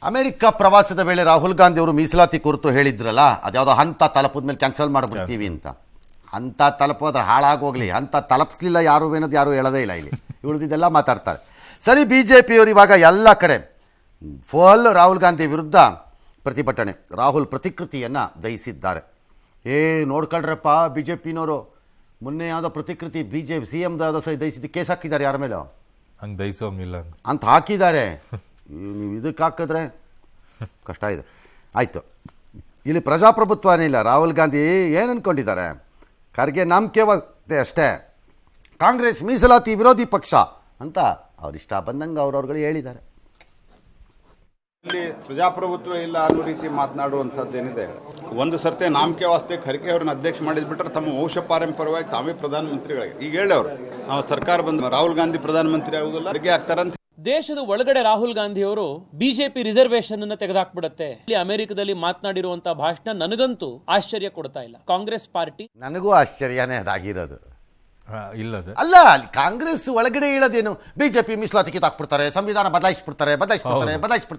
America ಪ್ರವಾಸದ ವೇಳೆ ರಾಹುಲ್ ಗಾಂಧಿ ಅವರು ಮೀಸಲಾತಿ ಕುರಿತು ಹೇಳಿದ್ರಲ್ಲ, ಅದ್ಯಾವುದೋ ಹಂತ ತಲುಪದ ಮೇಲೆ ಕ್ಯಾನ್ಸಲ್ ಮಾಡಿಬಿಡ್ತೀವಿ ಅಂತ. ಹಂತ ತಲುಪೋದ್ರೆ ಹಾಳಾಗೋಗ್ಲಿ, ಹಂತ ತಲುಪಿಸ್ಲಿಲ್ಲ ಯಾರು ಏನದು ಯಾರು ಹೇಳೋದೇ ಇಲ್ಲ. ಇಲ್ಲಿ ಉಳಿದಿದ್ದೆಲ್ಲ ಮಾತಾಡ್ತಾರೆ. ಸರಿ, BJPಯವರು ಇವಾಗ ಎಲ್ಲ ಕಡೆ ಫುಲ್ ರಾಹುಲ್ ಗಾಂಧಿ ವಿರುದ್ಧ ಪ್ರತಿಭಟನೆ. ರಾಹುಲ್ ಪ್ರತಿಕೃತಿಯನ್ನು ದಹಿಸಿದ್ದಾರೆ. ನೋಡ್ಕೊಳ್ರಪ್ಪ, BJPನವರು ಮೊನ್ನೆ ಯಾವುದೋ ಪ್ರತಿಕೃತಿ CM ಯಾವುದೋ ದಹಿಸಿದ್ದು ಕೇಸ್ ಹಾಕಿದ್ದಾರೆ. ಯಾರ ಮೇಲೆ ಹಂಗೆ ದಹಿಸೋಂಗಿಲ್ಲ ಅಂತ ಹಾಕಿದ್ದಾರೆ. ನೀವು ಇದಕ್ಕೆ ಹಾಕಿದ್ರೆ ಕಷ್ಟ ಇದೆ. ಆಯಿತು, ಇಲ್ಲಿ ಪ್ರಜಾಪ್ರಭುತ್ವನೇ ಇಲ್ಲ. ರಾಹುಲ್ ಗಾಂಧಿ ಏನು ಅಂದ್ಕೊಂಡಿದ್ದಾರೆ? ಖರ್ಗೆ ನಂಬಿಕೆ ಅಷ್ಟೇ, ಕಾಂಗ್ರೆಸ್ ಮೀಸಲಾತಿ ವಿರೋಧಿ ಪಕ್ಷ ಅಂತ ಅವ್ರಿಷ್ಟ ಬಂದಂಗೆ ಅವ್ರವ್ರುಗಳು ಹೇಳಿದ್ದಾರೆ. ಇಲ್ಲಿ ಪ್ರಜಾಪ್ರಭುತ್ವ ಇಲ್ಲ ಅನ್ನೋ ರೀತಿ ಮಾತನಾಡುವಂಥದ್ದೇನಿದೆ, ಒಂದು ಸರ್ತೆ ನಾಮಕೆ ವಾಸ್ತೆ ಖರ್ಗೆ ಅವ್ರನ್ನ ಅಧ್ಯಕ್ಷ ಮಾಡಿದ್ಬಿಟ್ರೆ ತಮ್ಮ ವಂಶ ಪಾರಂಪರ್ಯವಾಗಿ ತಾವೇ ಪ್ರಧಾನಮಂತ್ರಿಗಳಿಗೆ ಈಗ ಹೇಳವ್ರು ನಾವು ಸರ್ಕಾರ ಬಂದ ರಾಹುಲ್ ಗಾಂಧಿ ಪ್ರಧಾನಮಂತ್ರಿ ಆಗುದಿಲ್ಲ, ಖರ್ಗೆ ಆಗ್ತಾರಂತ. ದೇಶದ ಒಳಗಡೆ ರಾಹುಲ್ ಗಾಂಧಿ ಅವರು ಬಿಜೆಪಿ ರಿಸರ್ವೇಶನ್ ಅನ್ನು ತೆಗೆದುಹಾಕ್ಬಿಡುತ್ತೆ. ಇಲ್ಲಿ ಅಮೆರಿಕದಲ್ಲಿ ಮಾತನಾಡಿರುವಂತಹ ಭಾಷಣ ನನಗಂತೂ ಆಶ್ಚರ್ಯ ಕೊಡ್ತಾ ಇಲ್ಲ. ಕಾಂಗ್ರೆಸ್ ಪಾರ್ಟಿ ನನಗೂ ಆಶ್ಚರ್ಯನೇ ಅದಾಗಿರೋದು. ಇಲ್ಲ ಸರ್, ಅಲ್ಲ, ಕಾಂಗ್ರೆಸ್ ಒಳಗಡೆ ಹೇಳೋದೇನು, BJP ಮೀಸಲಾತಿ ಕಿತ್ತಾಕ್ಬಿಡ್ತಾರೆ, ಸಂವಿಧಾನ ಬದಲಾಯಿಸ್ಬಿಡ್ತಾರೆ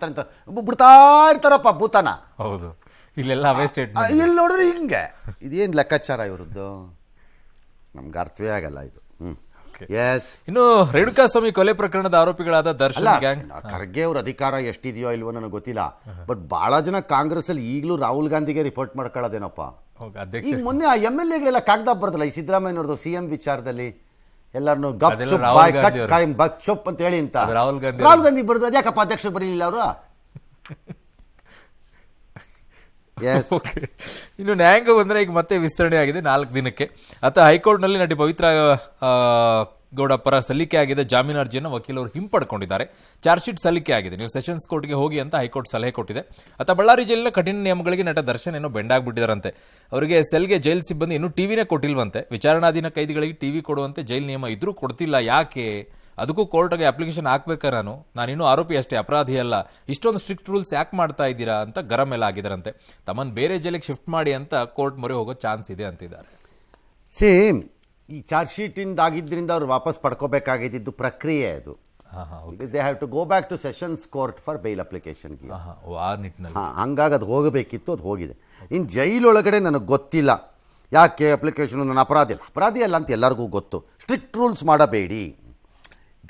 ಅಂತ ಬಿಡ್ತಾ ಇರ್ತಾರಪ್ಪ ಭೂತಾನ. ಹೌದು, ಇಲ್ಲೆಲ್ಲ ಅವೇ ಸ್ಟೇಟ್ಮೆಂಟ್. ಇಲ್ಲಿ ನೋಡ್ರಿ ಹಿಂಗೆ ಇದೇನು ಲೆಕ್ಕಾಚಾರ ಇವ್ರದ್ದು, ನಮ್ಗೆ ಅರ್ಥವೇ ಆಗಲ್ಲ ಇದು. ಎಸ್, ಇನ್ನು ರೇಣುಕಾಸ್ವಾಮಿ ಕೊಲೆ ಪ್ರಕರಣದ ಆರೋಪಿಗಳಾದ ದರ್ಶನ್ ಗ್ಯಾಂಗ್, ಖರ್ಗೆ ಅವ್ರ ಅಧಿಕಾರ ಎಷ್ಟಿದೆಯೋ ಇಲ್ವೋ ನನಗೆ ಗೊತ್ತಿಲ್ಲ. ಬಟ್ ಬಹಳ ಜನ ಕಾಂಗ್ರೆಸ್ ಅಲ್ಲಿ ಈಗಲೂ ರಾಹುಲ್ ಗಾಂಧಿಗೆ ರಿಪೋರ್ಟ್ ಮಾಡ್ಕೊಳ್ಳೋದೇನಪ್ಪ. ಈಗ ಮೊನ್ನೆ ಆ MLAಗಳೆಲ್ಲ ಕಾಗದ ಬರ್ದಲ್ಲ, ಈ ಸಿದ್ದರಾಮಯ್ಯನವ್ರದ್ದು CM ವಿಚಾರದಲ್ಲಿ ಎಲ್ಲರನ್ನು ಗಪ್ ಅಂತ ಹೇಳಿ ಅಂತ ರಾಹುಲ್ ಗಾಂಧಿ ಬರ್ದು ಅದ್ಯಾಕಪ್ಪ ಅಧ್ಯಕ್ಷರು ಬರೀಲಿಲ್ಲ ಅವರು? ಇನ್ನು ನ್ಯಾಯಾಂಗ ಬಂದ್ರೆ ಈಗ ಮತ್ತೆ ವಿಸ್ತರಣೆ ಆಗಿದೆ 4 ದಿನಕ್ಕೆ. ಹೈಕೋರ್ಟ್ನಲ್ಲಿ ನಟಿ ಪವಿತ್ರ ಗೌಡ ಪರ ಸಲ್ಲಿಕೆ ಆಗಿದೆ ಜಾಮೀನು ಅರ್ಜಿಯನ್ನು ವಕೀಲರು ಹಿಂಪಡ್ಕೊಂಡಿದ್ದಾರೆ. ಚಾರ್ಜ್ ಶೀಟ್ ಸಲ್ಲಿಕೆ ಆಗಿದೆ, ನೀವು ಸೆಷನ್ಸ್ ಕೋರ್ಟ್ಗೆ ಹೋಗಿ ಅಂತ ಹೈಕೋರ್ಟ್ ಸಲಹೆ ಕೊಟ್ಟಿದೆ. ಬಳ್ಳಾರಿ ಜೈಲಿನ ಕಠಿಣ ನಿಯಮಗಳಿಗೆ ನಟ ದರ್ಶನ್ ಏನೋ ಬೆಂಡಾಗ್ಬಿಟ್ಟಿದಾರಂತೆ. ಅವರಿಗೆ ಸೆಲ್ಗೆ ಜೈಲ್ ಸಿಬ್ಬಂದಿ ಇನ್ನೂ ಟಿವಿನೇ ಕೊಟ್ಟಿಲ್ವಂತೆ. ವಿಚಾರಣಾಧೀನ ಕೈದಿಗಳಿಗೆ ಟಿವಿ ಕೊಡುವಂತೆ ಜೈಲ್ ನಿಯಮ ಇದ್ರೂ ಕೊಡ್ತಿಲ್ಲ, ಯಾಕೆ? ಅದಕ್ಕೂ ಕೋರ್ಟ್ಗೆ ಅಪ್ಲಿಕೇಶನ್ ಹಾಕ್ಬೇಕ? ನಾನಿನ್ನೂ ಆರೋಪಿ ಅಷ್ಟೇ, ಅಪರಾಧಿ ಅಲ್ಲ, ಇಷ್ಟೊಂದು ಸ್ಟ್ರಿಕ್ಟ್ ರೂಲ್ಸ್ ಯಾಕೆ ಮಾಡ್ತಾ ಇದ್ದೀರಾ ಅಂತ ಗರಂ ಎಲ್ಲ ಆಗಿದಾರಂತೆ. ತಮ್ಮನ್ನು ಬೇರೆ ಜೈಲಿಗೆ ಶಿಫ್ಟ್ ಮಾಡಿ ಅಂತ ಕೋರ್ಟ್ ಮೊರೆ ಹೋಗೋ ಚಾನ್ಸ್ ಇದೆ ಅಂತಿದ್ದಾರೆ. ಸೇಮ್ ಈ ಚಾರ್ಜ್ ಶೀಟಿಂದ ಆಗಿದ್ದರಿಂದ ಅವ್ರು ವಾಪಸ್ ಪಡ್ಕೋಬೇಕಾಗಿದ್ದು ಪ್ರಕ್ರಿಯೆ ಅದು. They have to go back to sessions court for bail ಅಪ್ಲಿಕೇಶನ್ಗೆ. ಹಂಗಾಗಿ ಅದು ಹೋಗಬೇಕಿತ್ತು, ಅದು ಹೋಗಿದೆ. ಇನ್ನು ಜೈಲೊಳಗಡೆ ನನಗೆ ಗೊತ್ತಿಲ್ಲ ಯಾಕೆ ಅಪ್ಲಿಕೇಶನ್. ನನ್ನ ಅಪರಾಧಿ ಅಲ್ಲ ಅಂತ ಎಲ್ಲರಿಗೂ ಗೊತ್ತು. ಸ್ಟ್ರಿಕ್ಟ್ ರೂಲ್ಸ್ ಮಾಡಬೇಡಿ.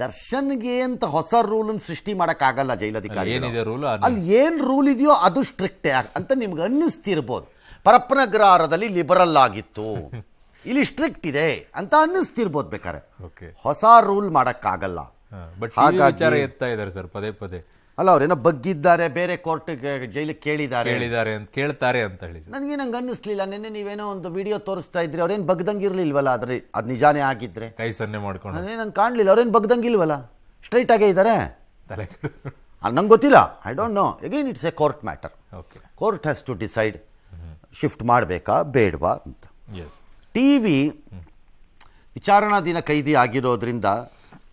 ದರ್ಶನ್ಗೆ ಅಂತ ಹೊಸ ರೂಲನ್ನು ಸೃಷ್ಟಿ ಮಾಡೋಕ್ಕಾಗಲ್ಲ ಜೈಲಧಿಕಾರಿ. ಅಲ್ಲಿ ಏನು ರೂಲ್ ಇದೆಯೋ ಅದು ಸ್ಟ್ರಿಕ್ಟೇ ಅಂತ ನಿಮ್ಗೆ ಅನ್ನಿಸ್ತಿರ್ಬೋದು. ಪರಪ್ಪನಗ್ರಹಾರದಲ್ಲಿ ಲಿಬರಲ್ ಆಗಿತ್ತು, ಇಲ್ಲಿ ಸ್ಟ್ರಿಕ್ಟ್ ಇದೆ ಅಂತ ಅನ್ನಿಸ್ತಿರ್ಬೋದು ಬೇಕಾರೆ. ಹೊಸ ರೂಲ್ ಮಾಡೋಕ್ಕಾಗಲ್ಲ. ಪದೇ ಅಲ್ಲ, ಅವ್ರೇನೋ ಬಗ್ಗಿದ್ದಾರೆ, ಬೇರೆ ಕೋರ್ಟ್ಗೆ ಜೈಲಿಗೆ ಕೇಳ್ತಾರೆ ಅಂತ ಹೇಳಿ ನನಗೆ ನಂಗೆ ಅನ್ನಿಸ್ಲಿಲ್ಲ. ನಿನ್ನೆ ನೀವೇನೋ ಒಂದು ವಿಡಿಯೋ ತೋರಿಸ್ತಾ ಇದ್ರಿ, ಅವ್ರೇನು ಬಗ್ದಂಗಿರ್ಲಿಲ್ವಲ್ಲ? ಆದ್ರೆ ಅದು ನಿಜಾನೇ ಆಗಿದ್ರೆ ಕೈ ಸನ್ನೆ ಮಾಡ್ಕೊಂಡು ನಂಗೆ ಕಾಣಲಿಲ್ಲ. ಅವ್ರೇನು ಬಗ್ದಂಗಿಲ್ವಲ್ಲ, ಸ್ಟ್ರೈಟ್ ಆಗೇ ಇದ್ದಾರೆ. ನಂಗೆ ಗೊತ್ತಿಲ್ಲ, I don't know. Again it's a court matter. Court has to decide shift ಮಾಡಬೇಕಾ ಬೇಡವಾ ಅಂತ. ಟಿವಿ ವಿಚಾರಣಾಧೀನ ಕೈದಿ ಆಗಿರೋದ್ರಿಂದ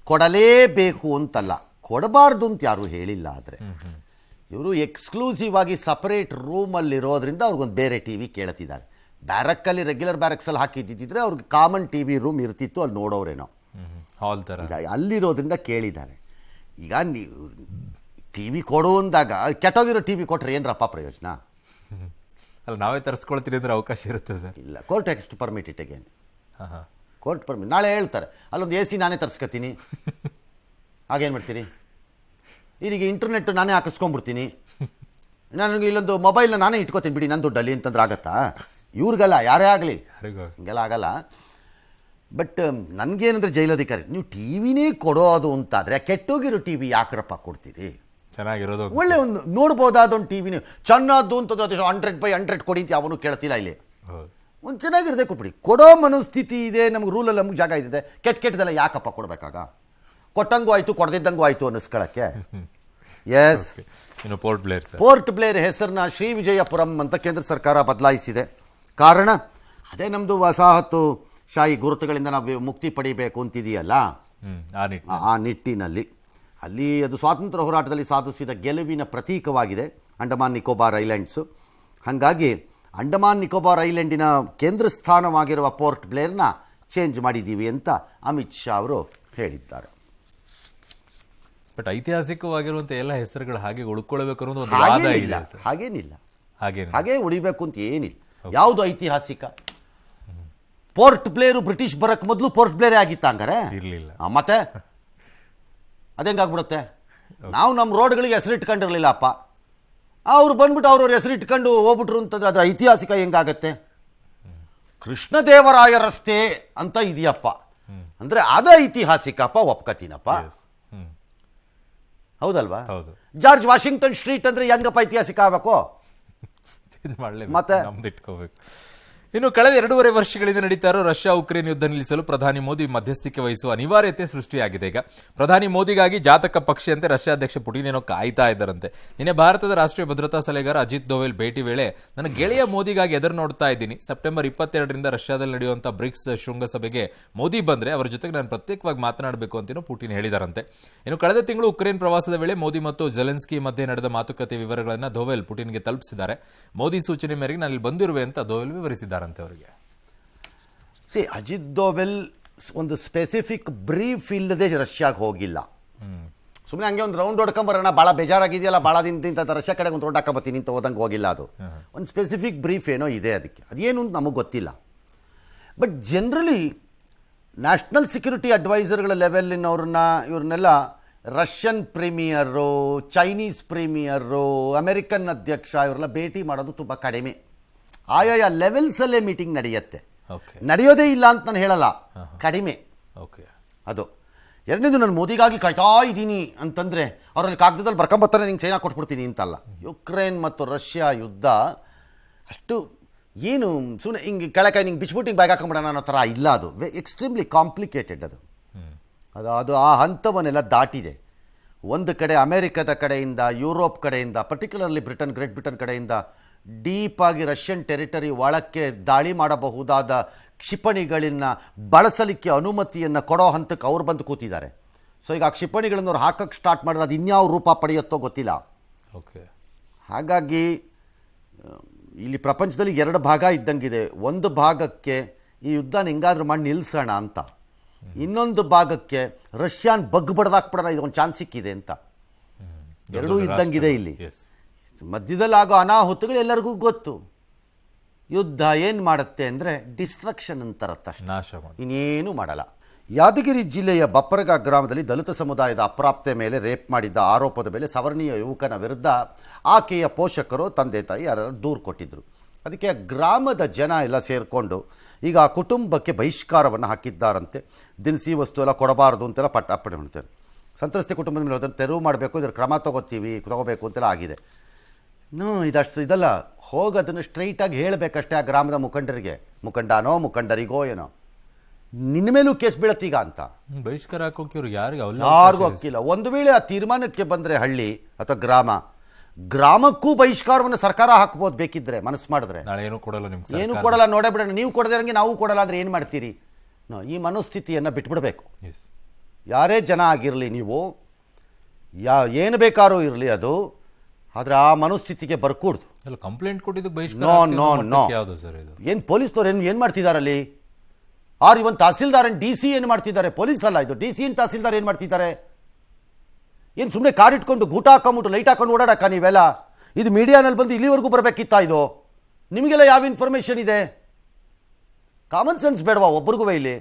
ಕೊಡಲೇಬೇಕು ಅಂತಲ್ಲ, ಕೊಡಬಾರ್ದು ಅಂತ ಯಾರೂ ಹೇಳಿಲ್ಲ. ಆದರೆ ಇವರು ಎಕ್ಸ್ಕ್ಲೂಸಿವ್ ಆಗಿ ಸಪರೇಟ್ ರೂಮಲ್ಲಿರೋದ್ರಿಂದ ಅವ್ರಿಗೊಂದು ಬೇರೆ ಟಿವಿ ಕೇಳ್ತಿದ್ದಾರೆ. ಬ್ಯಾರಕ್ಕಲ್ಲಿ ರೆಗ್ಯುಲರ್ ಬ್ಯಾರಕ್ಸಲ್ಲಿ ಹಾಕಿದ್ದಿದ್ರೆ ಅವ್ರಿಗೆ ಕಾಮನ್ ಟಿವಿ ರೂಮ್ ಇರ್ತಿತ್ತು, ಅಲ್ಲಿ ನೋಡೋರೇನೋ. ಹಾಲ್ ಥರ ಅಲ್ಲಿರೋದ್ರಿಂದ ಕೇಳಿದ್ದಾರೆ. ಈಗ ನೀವು ಟಿವಿ ಕೊಡು ಅಂದಾಗ ಕೆಟ್ಟೋಗಿರೋ ಟಿವಿ ಕೊಟ್ಟರೆ ಏನರಪ್ಪ ಪ್ರಯೋಜನ? ಅಲ್ಲ, ನಾವೇ ತರಿಸ್ಕೊಳ್ತೀರಿ ಅಂದ್ರೆ ಅವಕಾಶ ಇರುತ್ತೆ ಸರ್. ಇಲ್ಲ, court has to permit it again. Court permit. ನಾಳೆ ಹೇಳ್ತಾರೆ ಅಲ್ಲೊಂದು AC ನಾನೇ ತರಿಸ್ಕೊತೀನಿ, ಹಾಗೇನು ಮಾಡ್ತೀರಿ? ಇದೀಗ ಇಂಟರ್ನೆಟ್ ನಾನೇ ಹಾಕಿಸ್ಕೊಂಡ್ಬಿಡ್ತೀನಿ, ನನಗೆ ಇಲ್ಲೊಂದು ಮೊಬೈಲ್ನ ನಾನೇ ಇಟ್ಕೋತೀನಿ ಬಿಡಿ ನನ್ನ ದುಡ್ಡಲ್ಲಿ ಅಂತಂದ್ರೆ ಆಗತ್ತಾ? ಇವ್ರಿಗಲ್ಲ, ಯಾರೇ ಆಗಲಿ ಹಿಂಗೆಲ್ಲ ಆಗಲ್ಲ. ಬಟ್ ನನಗೇನಂದ್ರೆ ಜೈಲಧಿಕಾರಿ, ನೀವು ಟಿವಿನೇ ಕೊಡೋದು ಅಂತಾದರೆ ಕೆಟ್ಟೋಗಿರೋ ಟಿವಿ ಯಾಕ್ರಪ್ಪ ಕೊಡ್ತೀರಿ? ಚೆನ್ನಾಗಿರೋದು ಒಳ್ಳೆ ಒಂದು ನೋಡ್ಬೋದಾದ ಒಂದು ಟಿವಿನೇ ಚೆನ್ನಾದ್ದು ಅಂತಂದ್ರೆ 100/100 ಕೊಡಿ ಅಂತ ಯಾವನು ಕೇಳ್ತಿಲ್ಲ. ಇಲ್ಲಿ ಒಂದು ಚೆನ್ನಾಗಿರದೆ ಕೊಟ್ಬಿಡಿ. ಕೊಡೋ ಮನಸ್ಥಿತಿ ಇದೆ ನಮ್ಗೆ, ರೂಲಲ್ಲಿ ನಮ್ಗೆ ಜಾಗ ಇದೆ. ಕೆಟ್ಟದೆಲ್ಲ ಯಾಕಪ್ಪ ಕೊಡಬೇಕಾಗ? ಕೊಟ್ಟಂಗೂ ಆಯಿತು, ಕೊಡದಿದ್ದಂಗೂ ಆಯಿತು ಅನ್ನಿಸ್ಕೊಳ್ಳೋಕ್ಕೆ. ಎಸ್, ಪೋರ್ಟ್ ಬ್ಲೇರ್ ಹೆಸರನ್ನ ಶ್ರೀವಿಜಯಪುರಂ ಅಂತ ಕೇಂದ್ರ ಸರ್ಕಾರ ಬದಲಾಯಿಸಿದೆ. ಕಾರಣ ಅದೇ, ನಮ್ಮದು ವಸಾಹತು ಶಾಹಿ ಗುರುತುಗಳಿಂದ ನಾವು ಮುಕ್ತಿ ಪಡಿಬೇಕು ಅಂತಿದೆಯಲ್ಲ, ಆ ನಿಟ್ಟಿನಲ್ಲಿ ಅಲ್ಲಿ ಅದು ಸ್ವಾತಂತ್ರ್ಯ ಹೋರಾಟದಲ್ಲಿ ಸಾಧಿಸಿದ ಗೆಲುವಿನ ಪ್ರತೀಕವಾಗಿದೆ ಅಂಡಮಾನ್ ನಿಕೋಬಾರ್ ಐಲ್ಯಾಂಡ್ಸು. ಹಾಗಾಗಿ ಅಂಡಮಾನ್ ನಿಕೋಬಾರ್ ಐಲ್ಯಾಂಡಿನ ಕೇಂದ್ರ ಸ್ಥಾನವಾಗಿರುವ ಪೋರ್ಟ್ ಬ್ಲೇರ್ನ ಚೇಂಜ್ ಮಾಡಿದ್ದೀವಿ ಅಂತ ಅಮಿತ್ ಶಾ ಅವರು ಹೇಳಿದ್ದಾರೆ. ಬಟ್ ಐತಿಹಾಸಿಕವಾಗಿರುವಂತ ಎಲ್ಲ ಹೆಸರುಗಳು ಹಾಗೆ ಉಳ್ಕೊಳ್ಬೇಕು ಅನ್ನೋದು ಒಂದು ವಾದ ಇದೆ ಸರ್. ಹಾಗೇನಿಲ್ಲ, ಹಾಗೇನು ಹಾಗೇ ಉಳಿಬೇಕು ಅಂತ ಏನಿಲ್ಲ. ಯಾವುದು ಐತಿಹಾಸಿಕ? ಪೋರ್ಟ್ ಬ್ಲೇರು ಬ್ರಿಟಿಷ್ ಬರಕ್ ಮೊದಲು ಪೋರ್ಟ್ ಬ್ಲೇರೇ ಆಗಿತ್ತ ಹಂಗಾರೆ? ಇರ್ಲಿಲ್ಲ. ಮತ್ತೆ ಅದೇಂಗಾಗ್ಬಿಡುತ್ತೆ? ನಾವು ನಮ್ಮ ರೋಡ್ಗಳಿಗೆ ಹೆಸರಿಟ್ಕೊಂಡಿರ್ಲಿಲ್ಲಪ್ಪ, ಅವ್ರು ಬಂದ್ಬಿಟ್ಟು ಅವ್ರವ್ರ ಹೆಸರಿಟ್ಕೊಂಡು ಹೋಗ್ಬಿಟ್ರು ಅಂತಂದ್ರೆ ಅದು ಐತಿಹಾಸಿಕ ಹೆಂಗಾಗತ್ತೆ? ಕೃಷ್ಣದೇವರಾಯ ರಸ್ತೆ ಅಂತ ಇದೆಯಪ್ಪ ಅಂದ್ರೆ ಅದು ಐತಿಹಾಸಿಕಪ್ಪ, ಒಪ್ಕತೀನಪ್ಪ. ಹೌದಲ್ವಾ? ಹೌದು. ಜಾರ್ಜ್ ವಾಷಿಂಗ್ಟನ್ ಸ್ಟ್ರೀಟ್ ಅಂದ್ರೆ ಹೆಂಗಪ್ಪ ಐತಿಹಾಸಿಕ ಆಗಬೇಕು? ಮತ್ತೆ ನಮ್ದಿಟ್ಕೋಬೇಕು. ಇನ್ನು ಕಳೆದ 2.5 ವರ್ಷಗಳಿಂದ ನಡೀತಾ ಇರೋ ರಷ್ಯಾ ಉಕ್ರೇನ್ ಯುದ್ಧ ನಿಲ್ಲಿಸಲು ಪ್ರಧಾನಿ ಮೋದಿ ಮಧ್ಯಸ್ಥಿಕೆ ವಹಿಸುವ ಅನಿವಾರ್ಯತೆ ಸೃಷ್ಟಿಯಾಗಿದೆ. ಈಗ ಪ್ರಧಾನಿ ಮೋದಿಗಾಗಿ ಜಾತಕ ಪಕ್ಷಿಯಂತೆ ರಷ್ಯಾ ಅಧ್ಯಕ್ಷ ಪುಟಿನ್ ಏನೋ ಕಾಯ್ತಾ ಇದ್ದಾರಂತೆ. ನಿನ್ನೆ ಭಾರತದ ರಾಷ್ಟ್ರೀಯ ಭದ್ರತಾ ಸಲಹೆಗಾರ ಅಜಿತ್ ದೋವೆಲ್ ಭೇಟಿ ವೇಳೆ ನನ್ನ ಗೆಳೆಯ ಮೋದಿಗಾಗಿ ಎದುರು ನೋಡ್ತಾ ಇದ್ದೀನಿ. ಸೆಪ್ಟೆಂಬರ್ 22ರಿಂದ ರಷ್ಯಾದಲ್ಲಿ ನಡೆಯುವಂತಹ ಬ್ರಿಕ್ಸ್ ಶೃಂಗಸಭೆಗೆ ಮೋದಿ ಬಂದ್ರೆ ಅವರ ಜೊತೆಗೆ ನಾನು ಪ್ರತ್ಯೇಕವಾಗಿ ಮಾತನಾಡಬೇಕು ಅಂತೇನೋ ಪುಟಿನ್ ಹೇಳಿದಾರಂತೆ. ಇನ್ನು ಕಳೆದ ತಿಂಗಳು ಉಕ್ರೇನ್ ಪ್ರವಾಸದ ವೇಳೆ ಮೋದಿ ಮತ್ತು ಜೆಲೆನ್ಸ್ಕಿ ಮಧ್ಯೆ ನಡೆದ ಮಾತುಕತೆ ವಿವರಗಳನ್ನು ದೋವೆಲ್ ಪುಟಿನ್ಗೆ ತಲುಪಿಸಿದ್ದಾರೆ. ಮೋದಿ ಸೂಚನೆ ಮೇರೆಗೆ ನಾನು ಇಲ್ಲಿ ಬಂದಿರುವೆ ಅಂತ ದೋವೆಲ್ ವಿವರಿಸಿದ್ದಾರೆ ಅವರಿಗೆ. ಅಜಿತ್ ದೋವೆಲ್ ಒಂದು ಸ್ಪೆಸಿಫಿಕ್ ಬ್ರೀಫ್ ಇಲ್ಲದೆ ರಷ್ಯಾಗೆ ಹೋಗಿಲ್ಲ. ಸುಮ್ಮನೆ ಹಂಗೆ ಒಂದು ರೌಂಡ್ ಹೊಡ್ಕೊಂಬರೋಣ, ಭಾಳ ಬೇಜಾರಾಗಿದೆಯಲ್ಲ, ಭಾಳ ದಿನದಿಂದ ರಷ್ಯಾ ಕಡೆಗೆ ಒಂದು ರೋಡ್ ಹಾಕಬತ್ತೀನಿ ಅಂತ ಹೋದಂಗೆ ಹೋಗಿಲ್ಲ. ಅದು ಒಂದು ಸ್ಪೆಸಿಫಿಕ್ ಬ್ರೀಫ್ ಏನೋ ಇದೆ, ಅದಕ್ಕೆ ಅದೇನು ಅಂತ ನಮಗೆ ಗೊತ್ತಿಲ್ಲ. ಬಟ್ ಜನರಲಿ ನ್ಯಾಷನಲ್ ಸೆಕ್ಯೂರಿಟಿ ಅಡ್ವೈಸರ್ಗಳ ಇವ್ರನ್ನೆಲ್ಲ ರಷ್ಯನ್ ಪ್ರೀಮಿಯರು, ಚೈನೀಸ್ ಪ್ರೀಮಿಯರು, ಅಮೆರಿಕನ್ ಅಧ್ಯಕ್ಷ ಇವರೆಲ್ಲ ಭೇಟಿ ಮಾಡೋದು ತುಂಬ ಕಡಿಮೆ. ಆಯಾಯ ಲೆವೆಲ್ಸಲ್ಲೇ ಮೀಟಿಂಗ್ ನಡೆಯುತ್ತೆ, ನಡೆಯೋದೇ ಇಲ್ಲ ಅಂತ ನಾನು ಹೇಳಲ್ಲ, ಕಡಿಮೆ ಅದು. ಎರಡನೇದು, ನಾನು ಮೋದಿಗಾಗಿ ಕಾಯ್ತಾ ಇದ್ದೀನಿ ಅಂತಂದರೆ ಅವರಲ್ಲಿ ಕಾಗದದಲ್ಲಿ ಬರ್ಕೊಂಬರ್ತಾರೆ ನಿಂಗೆ ಚೈನಾ ಕೊಟ್ಬಿಡ್ತೀನಿ ಅಂತಲ್ಲ. ಯುಕ್ರೇನ್ ಮತ್ತು ರಷ್ಯಾ ಯುದ್ಧ ಅಷ್ಟು ಏನು ಸುಮ್ಮನೆ ಹಿಂಗೆ ಕೆಳಕಾಯಿ ನಿಂಗೆ ಬಿಚ್ಬಿಟ್ಟು ಹಿಂಗೆ ಬ್ಯಾಗ್ ಹಾಕೊಂಬಿಡೋಣ ಅನ್ನೋ ಥರ ಇಲ್ಲ. ಅದು ಎಕ್ಸ್ಟ್ರೀಮ್ಲಿ ಕಾಂಪ್ಲಿಕೇಟೆಡ್. ಅದು ಆ ಹಂತವನ್ನೆಲ್ಲ ದಾಟಿದೆ. ಒಂದು ಕಡೆ ಅಮೆರಿಕದ ಕಡೆಯಿಂದ, ಯುರೋಪ್ ಕಡೆಯಿಂದ, ಪರ್ಟಿಕ್ಯುಲರ್ಲಿ ಗ್ರೇಟ್ ಬ್ರಿಟನ್ ಕಡೆಯಿಂದ ಡೀಪಾಗಿ ರಷ್ಯನ್ ಟೆರಿಟರಿ ಒಳಕ್ಕೆ ದಾಳಿ ಮಾಡಬಹುದಾದ ಕ್ಷಿಪಣಿಗಳನ್ನು ಬಳಸಲಿಕ್ಕೆ ಅನುಮತಿಯನ್ನು ಕೊಡೋ ಹಂತಕ್ಕೆ ಅವ್ರು ಬಂದು ಕೂತಿದ್ದಾರೆ. ಸೊ ಈಗ ಆ ಕ್ಷಿಪಣಿಗಳನ್ನು ಅವ್ರು ಹಾಕಕ್ಕೆ ಸ್ಟಾರ್ಟ್ ಮಾಡಿದ್ರೆ ಅದು ಇನ್ಯಾವ ರೂಪ ಪಡೆಯುತ್ತೋ ಗೊತ್ತಿಲ್ಲ. ಹಾಗಾಗಿ ಇಲ್ಲಿ ಪ್ರಪಂಚದಲ್ಲಿ 2 ಭಾಗ ಇದ್ದಂಗಿದೆ. ಒಂದು ಭಾಗಕ್ಕೆ ಈ ಯುದ್ಧನ ಹೆಂಗಾದ್ರೂ ಮಾಡಿ ನಿಲ್ಲಿಸೋಣ ಅಂತ, ಇನ್ನೊಂದು ಭಾಗಕ್ಕೆ ರಷ್ಯಾನ್ ಬಡ್ದಾಕ್ಬಿಡೋಣ, ಇದೊಂದು ಚಾನ್ಸ್ ಸಿಕ್ಕಿದೆ ಅಂತ. ಎರಡೂ ಇದ್ದಂಗಿದೆ ಇಲ್ಲಿ. ಮಧ್ಯದಲ್ಲಾಗೋ ಅನಾಹುತಗಳು ಎಲ್ಲರಿಗೂ ಗೊತ್ತು. ಯುದ್ಧ ಏನು ಮಾಡುತ್ತೆ ಅಂದರೆ ಡಿಸ್ಟ್ರಕ್ಷನ್ ಅಂತಾರತ್ತಷ್ಟೇ, ಇನ್ನೇನು ಮಾಡಲ್ಲ. ಯಾದಗಿರಿ ಜಿಲ್ಲೆಯ ಬಪ್ಪರಗ ಗ್ರಾಮದಲ್ಲಿ ದಲಿತ ಸಮುದಾಯದ ಅಪ್ರಾಪ್ತೆ ಮೇಲೆ ರೇಪ್ ಮಾಡಿದ್ದ ಆರೋಪದ ಮೇಲೆ ಸವರ್ಣೀಯ ಯುವಕನ ವಿರುದ್ಧ ಆಕೆಯ ಪೋಷಕರು, ತಂದೆ ತಾಯಿ ಯಾರು ದೂರು ಕೊಟ್ಟಿದ್ದರು. ಅದಕ್ಕೆ ಗ್ರಾಮದ ಜನ ಎಲ್ಲ ಸೇರಿಕೊಂಡು ಈಗ ಆ ಕುಟುಂಬಕ್ಕೆ ಬಹಿಷ್ಕಾರವನ್ನು ಹಾಕಿದ್ದಾರಂತೆ. ದಿನಸಿ ವಸ್ತು ಎಲ್ಲ ಕೊಡಬಾರದು ಅಂತೆಲ್ಲ ಪಟ್ಟಾಪಣೆ ಮಾಡ್ತಾರೆ. ಸಂತ್ರಸ್ತೆ ಕುಟುಂಬದ ಮೇಲೆ ಅದನ್ನು ತೆರವು ಮಾಡಬೇಕು, ಇದರ ಕ್ರಮ ತಗೋಬೇಕು ಅಂತೆಲ್ಲ ಆಗಿದೆ. ಇದಷ್ಟು ಇದಲ್ಲ, ಹೋಗಿ ಅದನ್ನು ಸ್ಟ್ರೈಟಾಗಿ ಹೇಳಬೇಕಷ್ಟೇ ಆ ಗ್ರಾಮದ ಮುಖಂಡರಿಗೋ ಏನೋ, ನಿನ್ನ ಮೇಲೂ ಕೇಸ್ ಬೀಳತ್ತೀಗ ಅಂತ. ಬಹಿಷ್ಕಾರ ಹಾಕೋಕೆ ಯಾರಿಗೂ ಹಾಕಿಲ್ಲ. ಒಂದು ವೇಳೆ ಆ ತೀರ್ಮಾನಕ್ಕೆ ಬಂದರೆ ಹಳ್ಳಿ ಅಥವಾ ಗ್ರಾಮಕ್ಕೂ ಬಹಿಷ್ಕಾರವನ್ನು ಸರ್ಕಾರ ಹಾಕ್ಬೋದು ಬೇಕಿದ್ರೆ, ಮನಸ್ಸು ಮಾಡಿದ್ರೆ. ಏನು ಕೊಡಲ್ಲ, ನೋಡೇ ಬಿಡೋಣ. ನೀವು ಕೊಡದಿರಂಗೆ ನಾವು ಕೊಡಲ್ಲ ಅಂದರೆ ಏನು ಮಾಡ್ತೀರಿ? ಈ ಮನಸ್ಥಿತಿಯನ್ನು ಬಿಟ್ಬಿಡ್ಬೇಕು. ಯಾರೇ ಜನ ಆಗಿರಲಿ, ನೀವು ಏನು ಬೇಕಾದ್ರೂ ಇರಲಿ, ಅದು ಆದರೆ ಆ ಮನಸ್ಥಿತಿಗೆ ಬರ್ಕೂಡ್ದು. ಕಂಪ್ಲೇಂಟ್ ಕೊಟ್ಟಿದ್ದು ಏನು ಪೊಲೀಸ್ನವ್ರು ಏನು ಮಾಡ್ತಿದ್ದಾರಲ್ಲಿ? ಇವನ್ ತಹಸೀಲ್ದಾರ್ DC ಏನು ಮಾಡ್ತಿದ್ದಾರೆ? ಪೊಲೀಸ್ ಅಲ್ಲ ಇದು, DC ತಹಸೀಲ್ದಾರ್ ಏನು ಮಾಡ್ತಿದ್ದಾರೆ? ಏನು ಸುಮ್ಮನೆ ಕಾರ್ ಇಟ್ಕೊಂಡು ಗೂಟ ಹಾಕೊಂಬಿಟ್ಟು ಲೈಟ್ ಹಾಕೊಂಡು ಓಡಾಡಕ್ಕ ನೀವೆಲ್ಲ? ಇದು ಮೀಡಿಯಾನಲ್ಲಿ ಬಂದು ಇಲ್ಲಿವರೆಗೂ ಬರಬೇಕಿತ್ತ? ಇದು ನಿಮಗೆಲ್ಲ ಯಾವ ಇನ್ಫಾರ್ಮೇಷನ್ ಇದೆ? ಕಾಮನ್ ಸೆನ್ಸ್ ಬೇಡವಾ ಒಬ್ರಿಗೂ ಇಲ್ಲಿ?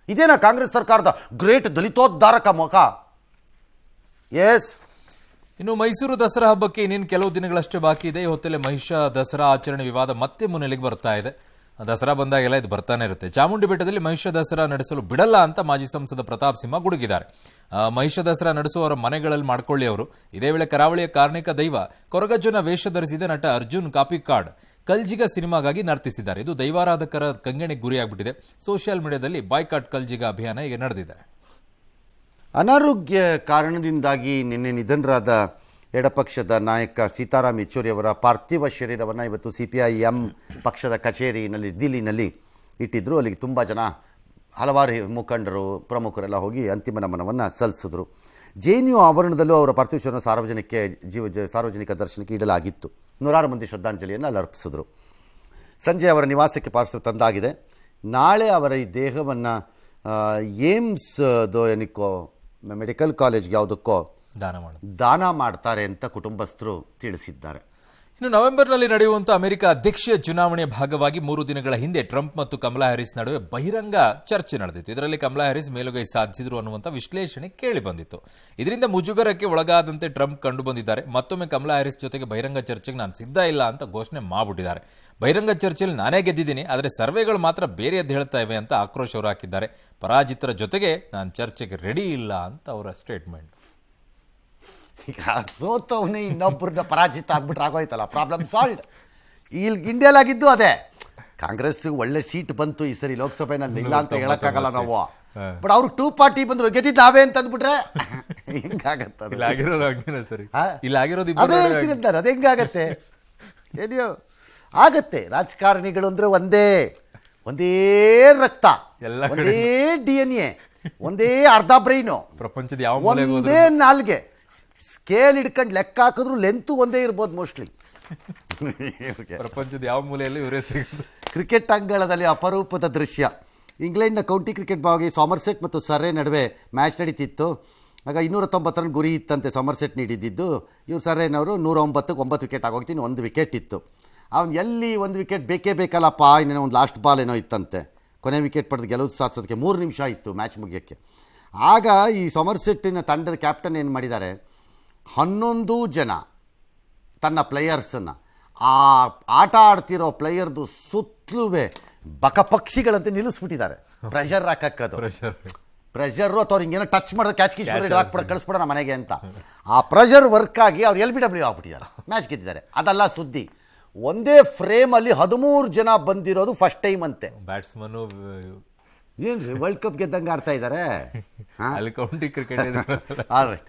ಇದೇನಾ ಕಾಂಗ್ರೆಸ್ ಸರ್ಕಾರದ ಗ್ರೇಟ್ ದಲಿತೋದ್ಧಾರಕ ಮುಖ? ಎಸ್. ಇನ್ನು ಮೈಸೂರು ದಸರಾ ಹಬ್ಬಕ್ಕೆ ಇನ್ನೇನು ಕೆಲವು ದಿನಗಳಷ್ಟೇ ಬಾಕಿ ಇದೆ. ಈ ಹೊತ್ತಲ್ಲೇ ಮಹಿಷ ದಸರಾ ಆಚರಣೆ ವಿವಾದ ಮತ್ತೆ ಮುನ್ನೆಲೆಗೆ ಬರ್ತಾ ಇದೆ. ದಸರಾ ಬಂದಾಗೆಲ್ಲ ಇದು ಬರ್ತಾನೆ ಇರುತ್ತೆ. ಚಾಮುಂಡಿ ಬೆಟ್ಟದಲ್ಲಿ ಮಹಿಷ ದಸರಾ ನಡೆಸಲು ಬಿಡಲ್ಲ ಅಂತ ಮಾಜಿ ಸಂಸದ ಪ್ರತಾಪ್ ಸಿಂಹ ಗುಡುಗಿದ್ದಾರೆ. ಮಹಿಷ ದಸರಾ ನಡೆಸುವವರ ಮನೆಗಳಲ್ಲಿ ಮಾಡ್ಕೊಳ್ಳಿ ಅವರು. ಇದೇ ವೇಳೆ ಕರಾವಳಿಯ ಕಾರ್ಣಿಕ ದೈವ ಕೊರಗಜ್ಜನ ವೇಷ ಧರಿಸಿದ ನಟ ಅರ್ಜುನ್ ಕಾಪಿಕಾಡ್ ಕಲ್ಜಿಗ ಸಿನಿಮಾಗಾಗಿ ನರ್ತಿಸಿದ್ದಾರೆ. ಇದು ದೈವಾರಾಧಕರ ಕಂಗೆಣಿಗೆ ಗುರಿಯಾಗ್ಬಿಟ್ಟಿದೆ. ಸೋಷಿಯಲ್ ಮೀಡಿಯಾದಲ್ಲಿ ಬಾಯ್ಕಾಟ್ ಕಲ್ಜಿಗ ಅಭಿಯಾನ ಈಗ ನಡೆದಿದೆ. ಅನಾರೋಗ್ಯ ಕಾರಣದಿಂದಾಗಿ ನಿನ್ನೆ ನಿಧನರಾದ ಎಡಪಕ್ಷದ ನಾಯಕ ಸೀತಾರಾಮ್ ಯೆಚೂರಿ ಅವರ ಪಾರ್ಥಿವ ಶರೀರವನ್ನು ಇವತ್ತು CPIM ಪಕ್ಷದ ಕಚೇರಿಯಲ್ಲಿ ದಿಲ್ಲಿನಲ್ಲಿ ಇಟ್ಟಿದ್ದರು. ಅಲ್ಲಿಗೆ ತುಂಬ ಜನ, ಹಲವಾರು ಮುಖಂಡರು, ಪ್ರಮುಖರೆಲ್ಲ ಹೋಗಿ ಅಂತಿಮ ನಮನವನ್ನು ಸಲ್ಲಿಸಿದ್ರು. JNU ಆವರಣದಲ್ಲೂ ಅವರ ಪಾರ್ಥಿವ ಶರೀರವನ್ನು ಸಾರ್ವಜನಿಕ ದರ್ಶನಕ್ಕೆ ಇಡಲಾಗಿತ್ತು. 100 ಮಂದಿ ಶ್ರದ್ಧಾಂಜಲಿಯನ್ನು ಅಲ್ಲಿ ಅರ್ಪಿಸಿದ್ರು. ಸಂಜೆ ಅವರ ನಿವಾಸಕ್ಕೆ ಪಾರ್ಥಿವ ತಂದಾಗಿದೆ. ನಾಳೆ ಅವರ ಈ ದೇಹವನ್ನು ಏಮ್ಸ್ ಏನಕ್ಕೋ ಮೆಡಿಕಲ್ ಕಾಲೇಜ್ಗೆ ಯಾವುದಕ್ಕೋ ದಾನ ಮಾಡ್ತಾರೆ ಅಂತ ಕುಟುಂಬಸ್ಥರು ತಿಳಿಸಿದ್ದಾರೆ. ಇನ್ನು ನವೆಂಬರ್ನಲ್ಲಿ ನಡೆಯುವಂಥ ಅಮೆರಿಕ ಅಧ್ಯಕ್ಷೀಯ ಚುನಾವಣೆಯ ಭಾಗವಾಗಿ 3 ದಿನಗಳ ಹಿಂದೆ ಟ್ರಂಪ್ ಮತ್ತು ಕಮಲಾ ಹ್ಯಾರಿಸ್ ನಡುವೆ ಬಹಿರಂಗ ಚರ್ಚೆ ನಡೆದಿತ್ತು. ಇದರಲ್ಲಿ ಕಮಲಾ ಹ್ಯಾರಿಸ್ ಮೇಲುಗೈ ಸಾಧಿಸಿದ್ರು ಅನ್ನುವಂಥ ವಿಶ್ಲೇಷಣೆ ಕೇಳಿ ಬಂದಿತ್ತು. ಇದರಿಂದ ಮುಜುಗರಕ್ಕೆ ಒಳಗಾದಂತೆ ಟ್ರಂಪ್ ಕಂಡು ಬಂದಿದ್ದಾರೆ. ಮತ್ತೊಮ್ಮೆ ಕಮಲಾ ಹ್ಯಾರಿಸ್ ಜೊತೆಗೆ ಬಹಿರಂಗ ಚರ್ಚೆಗೆ ನಾನು ಸಿದ್ಧ ಇಲ್ಲ ಅಂತ ಘೋಷಣೆ ಮಾಡಿಬಿಟ್ಟಿದ್ದಾರೆ. ಬಹಿರಂಗ ಚರ್ಚೆಯಲ್ಲಿ ನಾನೇ ಗೆದ್ದಿದ್ದೀನಿ, ಆದರೆ ಸರ್ವೆಗಳು ಮಾತ್ರ ಬೇರೆಯದ್ದು ಹೇಳ್ತಾ ಇವೆ ಅಂತ ಆಕ್ರೋಶ ಅವರು ಹಾಕಿದ್ದಾರೆ. ಪರಾಜಿತರ ಜೊತೆಗೆ ನಾನು ಚರ್ಚೆಗೆ ರೆಡಿ ಇಲ್ಲ ಅಂತ ಅವರ ಸ್ಟೇಟ್ಮೆಂಟ್. ಈಗ ಸೋತವನೇ ಇನ್ನೊಬ್ಬರನ್ನ ಪರಾಜಿತ ಆಗ್ಬಿಟ್ರೆ ಆಗೋಯ್ತಲ್ಲ, ಪ್ರಾಬ್ಲಮ್ ಸಾಲ್ವ್. ಇಲ್ಲಿ ಇಂಡಿಯಾಲಾಗಿದ್ದು ಅದೇ. ಕಾಂಗ್ರೆಸ್ ಒಳ್ಳೆ ಸೀಟ್ ಬಂತು ಈ ಸರಿ ಲೋಕಸಭೆನಲ್ಲಿ, ಇಲ್ಲ ಅಂತ ಹೇಳಕ್ಕಾಗಲ್ಲ ನಾವು. ಬಟ್ ಅವ್ರು 2 ಪಾರ್ಟಿ ಬಂದ್ರು, ಗೆದ್ದಿದ್ದು ನಾವೇ ಅಂತ ಅಂದ್ಬಿಟ್ರೆ ಹೆಂಗಾಗತ್ತೆ? ಅದೇ ಹೇಳ್ತಿರ್ತಾರೆ, ಅದು ಹೆಂಗಾಗತ್ತೆ? ಏನಿಯೋ ಆಗತ್ತೆ. ರಾಜಕಾರಣಿಗಳು ಅಂದ್ರೆ ಒಂದೇ ರಕ್ತ, ಒಂದೇ DNA, ಒಂದೇ ಅರ್ಧ ಬ್ರೈನು, ಪ್ರಪಂಚದ ಯಾವ ಒಂದೇ ನಾಲ್ಗೆ. ಸ್ಕೇಲ್ ಹಿಡ್ಕೊಂಡು ಲೆಕ್ಕ ಹಾಕಿದ್ರು ಲೆಂತ್ ಒಂದೇ ಇರ್ಬೋದು ಮೋಸ್ಟ್ಲಿ. ಪ್ರಪಂಚದ ಯಾವ ಮೂಲೆಯಲ್ಲಿ ಇವರೇ ಸಿಗೋದು. ಕ್ರಿಕೆಟ್ ಅಂಗಳದಲ್ಲಿ ಅಪರೂಪದ ದೃಶ್ಯ. ಇಂಗ್ಲೆಂಡ್ನ ಕೌಂಟಿ ಕ್ರಿಕೆಟ್ ಭಾಗಿ ಸಾಮರ್ಸೆಟ್ ಮತ್ತು ಸರ್ರೆ ನಡುವೆ ಮ್ಯಾಚ್ ನಡೀತಿತ್ತು. ಆಗ 290 ರನ್ ಗುರಿ ಇತ್ತಂತೆ ಸಾಮರ್ಸೆಟ್ ನೀಡಿದ್ದು. ಇವ್ರು ಸರ್ರೆನವರು 109ಕ್ಕೆ 9 ವಿಕೆಟ್ ಆಗೋಗ್ತೀನಿ, 1 ವಿಕೆಟ್ ಇತ್ತು. ಅವ್ನು ಎಲ್ಲಿ 1 ವಿಕೆಟ್ ಬೇಕೇ ಬೇಕಲ್ಲಪ್ಪ, ಇನ್ನೇನೋ ಒಂದು ಲಾಸ್ಟ್ ಬಾಲ್ ಏನೋ ಇತ್ತಂತೆ. ಕೊನೆ ವಿಕೆಟ್ ಪಡೆದು ಗೆಲುವು ಸಾಧಿಸೋದಕ್ಕೆ 3 ನಿಮಿಷ ಇತ್ತು ಮ್ಯಾಚ್ ಮುಗಿಯೋಕ್ಕೆ. ಆಗ ಈ ಸಾಮರ್ಸೆಟ್ಟಿನ ತಂಡದ ಕ್ಯಾಪ್ಟನ್ ಏನು ಮಾಡಿದ್ದಾರೆ, 11 ಜನ ತನ್ನ ಪ್ಲೇಯರ್ಸನ್ನು ಆ ಆಟ ಆಡ್ತಿರೋ ಪ್ಲೇಯರ್ದು ಸುತ್ತಲೂ ಬಕಪಕ್ಷಿಗಳಂತೆ ನಿಲ್ಲಿಸ್ಬಿಟ್ಟಿದ್ದಾರೆ. ಪ್ರೆಷರ್ ಹಾಕಕ್ಕದು, ಪ್ರೆಷರು ಅಥವಾ ಅವ್ರು ಹಿಂಗೇನೋ ಟಚ್ ಮಾಡಿದ್ರೆ ಕ್ಯಾಚ್ ಕೀಚ್ ಮಾಡಿ ಹಾಕ್ಬಿಡೋ ಕಳಿಸ್ಬಿಡೋಣ ಮನೆಗೆ ಅಂತ. ಆ ಪ್ರೆಷರ್ ವರ್ಕ್ ಆಗಿ ಅವ್ರು LBW ಆಗ್ಬಿಟ್ಟಿದ್ದಾರೆ, ಮ್ಯಾಚ್ ಗೆದ್ದಿದ್ದಾರೆ. ಅದಲ್ಲ ಸುದ್ದಿ. ಒಂದೇ ಫ್ರೇಮಲ್ಲಿ 13 ಜನ ಬಂದಿರೋದು ಫಸ್ಟ್ ಟೈಮ್ ಅಂತೆ. ಬ್ಯಾಟ್ಸ್ಮನ್ ಏನ್ರಿ ವರ್ಲ್ಡ್ ಕಪ್ ಗೆದ್ದಂಗೆ ಆಡ್ತಾ ಇದ್ದಾರೆ. ಅಲ್ಲಿ ಕೌಂಟಿ ಕ್ರಿಕೆಟ್ ಆಲ್ ರೈಟ್.